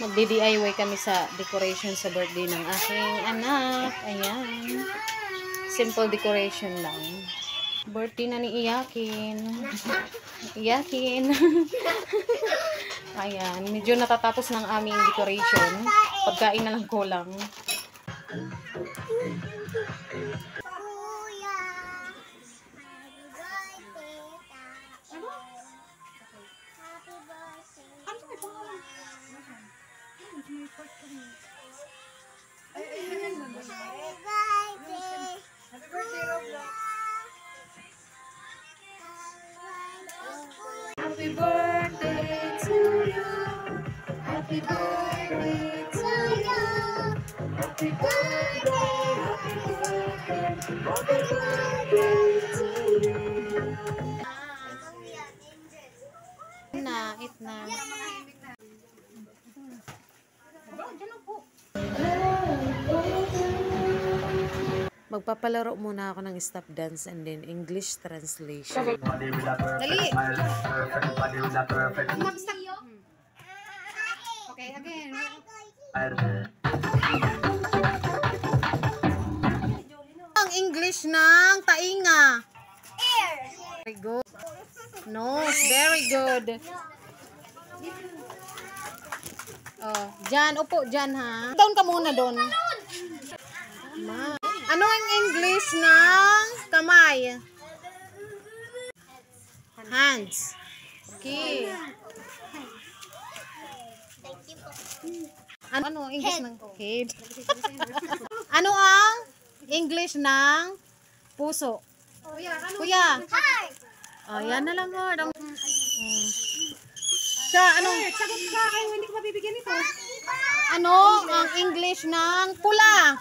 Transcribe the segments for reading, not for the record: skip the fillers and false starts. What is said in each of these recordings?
Magdi-DIY kami sa decoration sa birthday ng aking anak. Ayan. Simple decoration lang. Birthday na ni Iyakin. Iyakin. Ayan. Medyo natatapos ng aming decoration. Pagkain na lang kulang. Happy birthday to you. Happy birthday to you. Happy birthday, happy birthday, happy birthday to you. Eat na. Magpapalaro muna ako ng stop dance and then English translation. Dali! Okay, again. Ang English ng tainga. Air. Very good. Nose, very good. Oh, dyan, upo dyan ha. Down ka muna doon. Ano ang English ng kamay? Hands. Okay. Ano ang English ng head? Ano ang English ng puso? Kuya. Oh, yan na lang Lord. Siya, ano? Sagot ka kayo, hindi ko mabibigyan ito. Ano ang English ng pula?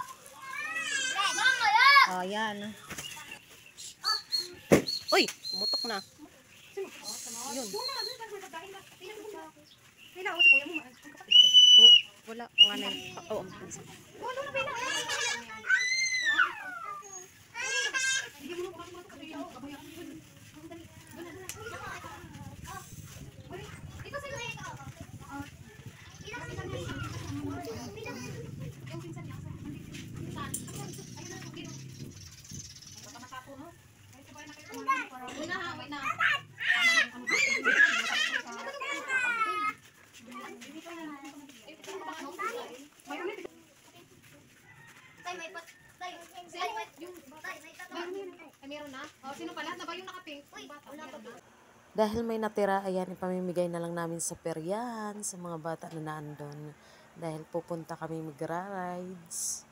Oh, yan. Uy, pumutok na. Yun. Oh, wala. Nga na yun. Oh, dahil may natira, ayan, ipamimigay na lang namin sa peryahan, sa mga bata na naandun. Dahil pupunta kami magra-rides.